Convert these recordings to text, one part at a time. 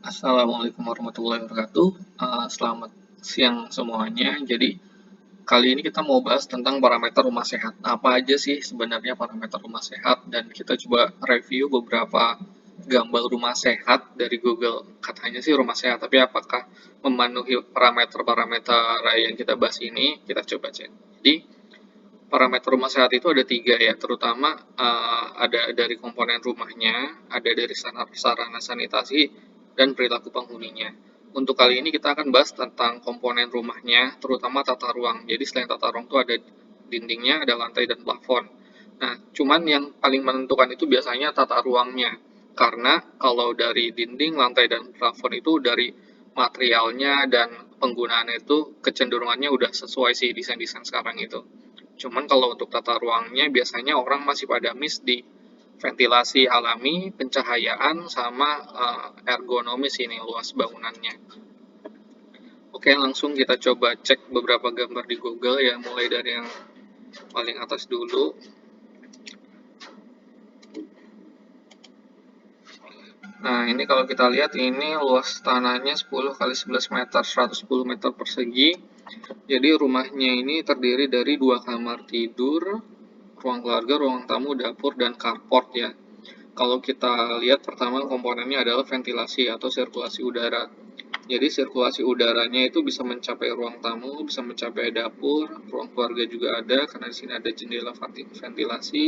Assalamualaikum warahmatullahi wabarakatuh. Selamat siang semuanya. Jadi kali ini kita mau bahas tentang parameter rumah sehat. Apa aja sih sebenarnya parameter rumah sehat? Dan kita coba review beberapa gambar rumah sehat dari Google. Katanya sih rumah sehat, tapi apakah memenuhi parameter-parameter yang kita bahas ini? Kita coba cek. Jadi parameter rumah sehat itu ada tiga ya, terutama ada dari komponen rumahnya, ada dari sarana sanitasi, dan perilaku penghuninya. Untuk kali ini kita akan bahas tentang komponen rumahnya, terutama tata ruang. Jadi selain tata ruang itu ada dindingnya, ada lantai dan plafon. Nah, cuman yang paling menentukan itu biasanya tata ruangnya. Karena kalau dari dinding, lantai, dan plafon itu dari materialnya dan penggunaannya itu kecenderungannya udah sesuai sih desain-desain sekarang itu. Cuman kalau untuk tata ruangnya biasanya orang masih pada miss di ventilasi alami, pencahayaan, sama ergonomis ini luas bangunannya. Oke, langsung kita coba cek beberapa gambar di Google ya, mulai dari yang paling atas dulu. Nah, ini kalau kita lihat ini luas tanahnya 10 kali 11 meter, 110 meter persegi. Jadi rumahnya ini terdiri dari 2 kamar tidur, ruang keluarga, ruang tamu, dapur, dan carport ya. Kalau kita lihat pertama komponennya adalah ventilasi atau sirkulasi udara. Jadi sirkulasi udaranya itu bisa mencapai ruang tamu, bisa mencapai dapur, ruang keluarga juga ada karena di sini ada jendela ventilasi.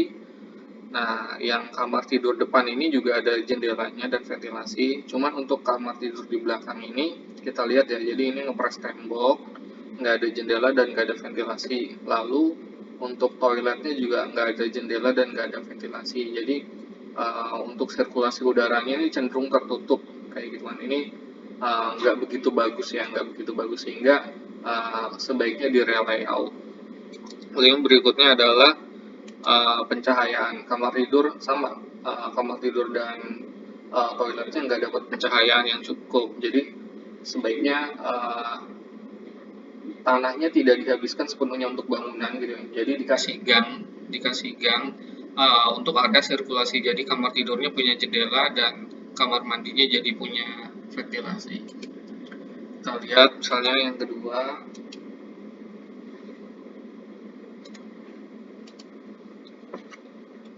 Nah, yang kamar tidur depan ini juga ada jendelanya dan ventilasi. Cuman untuk kamar tidur di belakang ini kita lihat ya, jadi ini ngepres tembok, nggak ada jendela dan nggak ada ventilasi. Lalu untuk toiletnya juga nggak ada jendela dan nggak ada ventilasi. Jadi untuk sirkulasi udaranya ini cenderung tertutup kayak gituan. Ini nggak begitu bagus ya, nggak begitu bagus sehingga sebaiknya di layout. Lalu yang berikutnya adalah pencahayaan kamar tidur sama, kamar tidur dan toiletnya nggak dapat pencahayaan yang cukup, jadi sebaiknya tanahnya tidak dihabiskan sepenuhnya untuk bangunan gitu ya. Jadi dikasih gang untuk ada sirkulasi, jadi kamar tidurnya punya jendela dan kamar mandinya jadi punya ventilasi. Kita lihat misalnya yang kedua.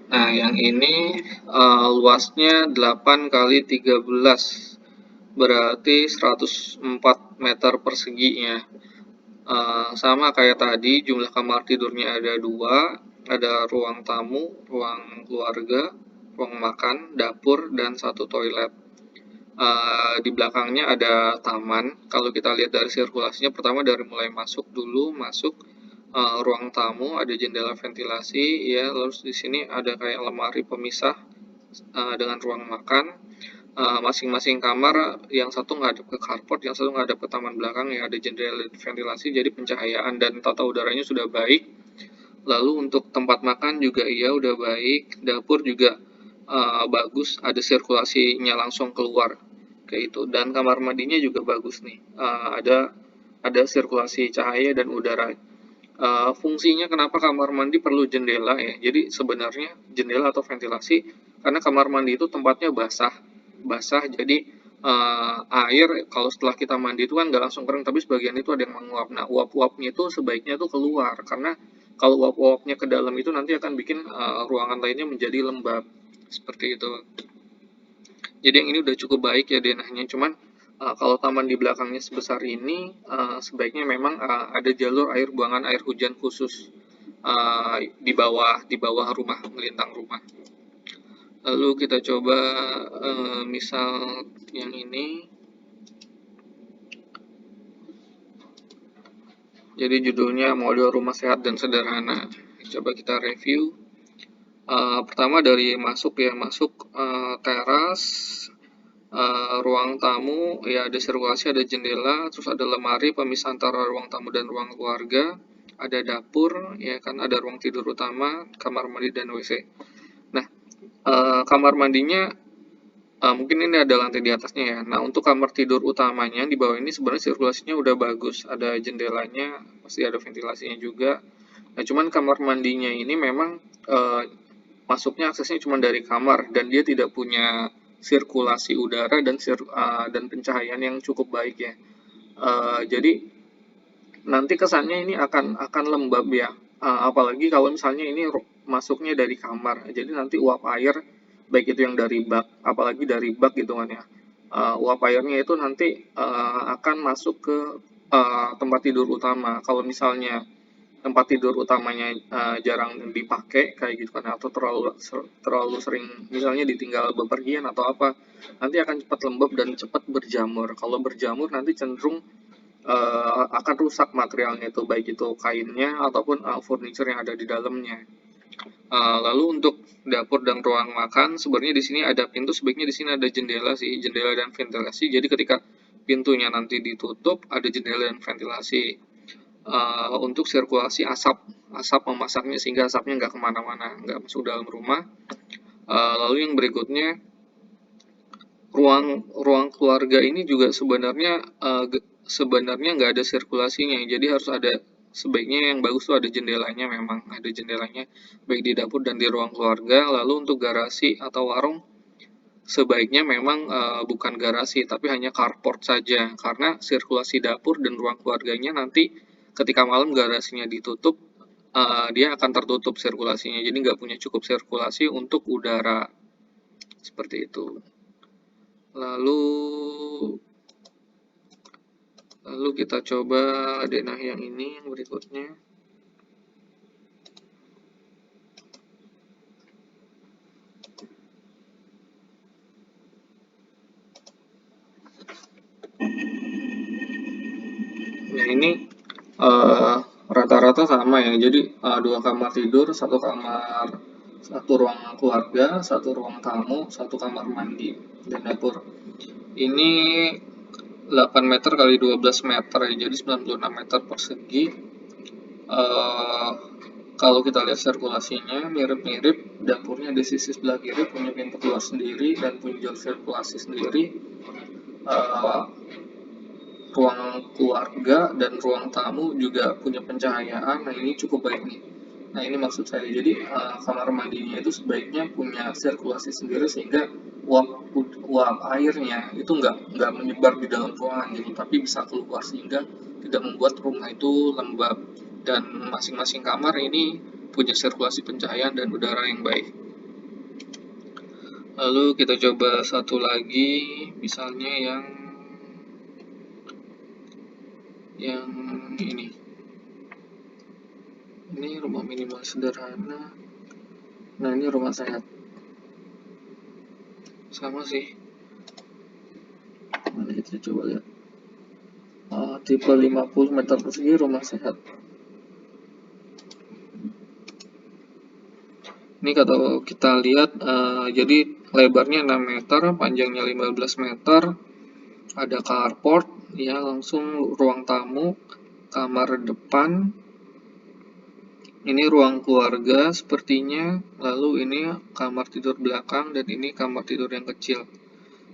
Nah, yang ini luasnya 8 kali 13, berarti 104 meter persegi ya. Sama kayak tadi, jumlah kamar tidurnya ada 2, ada ruang tamu, ruang keluarga, ruang makan, dapur, dan 1 toilet. Di belakangnya ada taman. Kalau kita lihat dari sirkulasinya, pertama dari mulai masuk dulu, masuk ruang tamu, ada jendela ventilasi, ya. Lalu di sini ada kayak lemari pemisah dengan ruang makan. Masing-masing kamar, yang satu ngadep ke carport, yang satu ngadep ke taman belakang, ya ada jendela ventilasi, jadi pencahayaan dan tata udaranya sudah baik. Lalu untuk tempat makan juga iya udah baik, dapur juga bagus, ada sirkulasinya langsung keluar kayak itu, dan kamar mandinya juga bagus nih, ada sirkulasi cahaya dan udara. Fungsinya kenapa kamar mandi perlu jendela ya? Jadi sebenarnya jendela atau ventilasi karena kamar mandi itu tempatnya basah, basah. Jadi air kalau setelah kita mandi itu kan nggak langsung kering, tapi sebagian itu ada yang menguap. Nah, uap-uapnya itu sebaiknya itu keluar karena kalau uap-uapnya ke dalam itu nanti akan bikin ruangan lainnya menjadi lembab seperti itu. Jadi yang ini udah cukup baik ya denahnya. Cuman kalau taman di belakangnya sebesar ini, sebaiknya memang ada jalur air buangan air hujan khusus di bawah rumah, melintang rumah. Lalu kita coba misal yang ini. Jadi judulnya model rumah sehat dan sederhana. Coba kita review. Pertama dari masuk ya, masuk teras, ruang tamu ya, ada sirkulasi, ada jendela, terus ada lemari pemisah antara ruang tamu dan ruang keluarga, ada dapur ya kan, ada ruang tidur utama, kamar mandi, dan WC. Nah, kamar mandinya mungkin ini ada lantai di atasnya ya. Nah, untuk kamar tidur utamanya di bawah ini sebenarnya sirkulasinya udah bagus, ada jendelanya, pasti ada ventilasinya juga. Nah, cuman kamar mandinya ini memang masuknya aksesnya cuma dari kamar dan dia tidak punya sirkulasi udara dan pencahayaan yang cukup baik ya. Jadi nanti kesannya ini akan lembab ya. Apalagi kalau misalnya ini masuknya dari kamar. Jadi nanti uap air baik itu yang dari bak, apalagi dari bak gitu kan ya. Uap airnya itu nanti akan masuk ke tempat tidur utama. Kalau misalnya tempat tidur utamanya jarang dipakai kayak gitu kan, atau terlalu sering misalnya ditinggal bepergian atau apa, nanti akan cepat lembab dan cepat berjamur. Kalau berjamur nanti cenderung akan rusak materialnya itu, baik itu kainnya ataupun furniture yang ada di dalamnya. Lalu untuk dapur dan ruang makan, sebenarnya di sini ada pintu, sebaiknya di sini ada jendela sih, jendela dan ventilasi. Jadi ketika pintunya nanti ditutup, ada jendela dan ventilasi untuk sirkulasi asap memasaknya, sehingga asapnya nggak kemana-mana, nggak masuk dalam rumah. Lalu yang berikutnya, ruang ruang keluarga ini juga sebenarnya nggak ada sirkulasinya, jadi harus ada, sebaiknya yang bagus tuh ada jendelanya, memang ada jendelanya baik di dapur dan di ruang keluarga. Lalu untuk garasi atau warung, sebaiknya memang bukan garasi tapi hanya carport saja, karena sirkulasi dapur dan ruang keluarganya nanti ketika malam garasinya ditutup, dia akan tertutup sirkulasinya, jadi nggak punya cukup sirkulasi untuk udara, seperti itu. Lalu kita coba denah yang ini, yang berikutnya. Nah ini rata-rata sama ya, jadi 2 kamar tidur, 1 ruang keluarga, 1 ruang tamu, 1 kamar mandi dan dapur. Ini 8 meter kali 12 meter ya, jadi 96 meter persegi. Kalau kita lihat sirkulasinya mirip-mirip, dapurnya di sisi sebelah kiri punya pintu keluar sendiri dan punya jalur sirkulasi sendiri. Ruang keluarga dan ruang tamu juga punya pencahayaan. Nah ini cukup baik nih. Nah ini maksud saya, jadi kamar mandinya itu sebaiknya punya sirkulasi sendiri, sehingga uap airnya itu nggak menyebar di dalam ruangan gitu, tapi bisa keluar sehingga tidak membuat rumah itu lembab. Dan masing-masing kamar ini punya sirkulasi pencahayaan dan udara yang baik. Lalu kita coba satu lagi, misalnya yang ini. Ini rumah minimal sederhana. Nah ini rumah sehat, sama sih. Mana kita coba lihat. Tipe 50 meter persegi rumah sehat. Ini kalau kita lihat, jadi lebarnya 6 meter, panjangnya 15 meter, ada carport ya, langsung ruang tamu, kamar depan, ini ruang keluarga sepertinya, lalu ini kamar tidur belakang, dan ini kamar tidur yang kecil.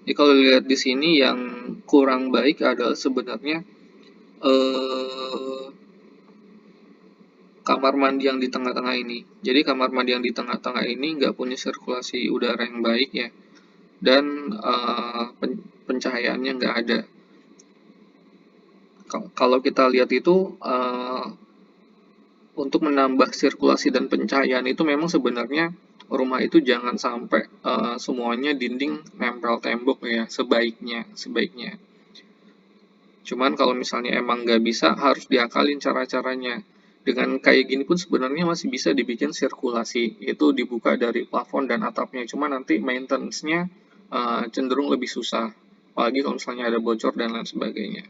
Jadi kalau lihat di sini yang kurang baik adalah sebenarnya kamar mandi yang di tengah-tengah ini. Jadi kamar mandi yang di tengah-tengah ini nggak punya sirkulasi udara yang baik ya, dan pencahayaannya nggak ada. Kalau kita lihat itu untuk menambah sirkulasi dan pencahayaan itu memang sebenarnya rumah itu jangan sampai semuanya dinding nempel tembok ya, sebaiknya. Cuman kalau misalnya emang nggak bisa, harus diakalin cara-caranya. Dengan kayak gini pun sebenarnya masih bisa dibikin sirkulasi, itu dibuka dari plafon dan atapnya. Cuma nanti maintenance-nya cenderung lebih susah, apalagi kalau misalnya ada bocor dan lain sebagainya.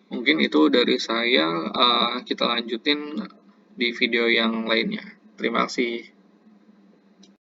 Mungkin itu dari saya, kita lanjutin di video yang lainnya. Terima kasih.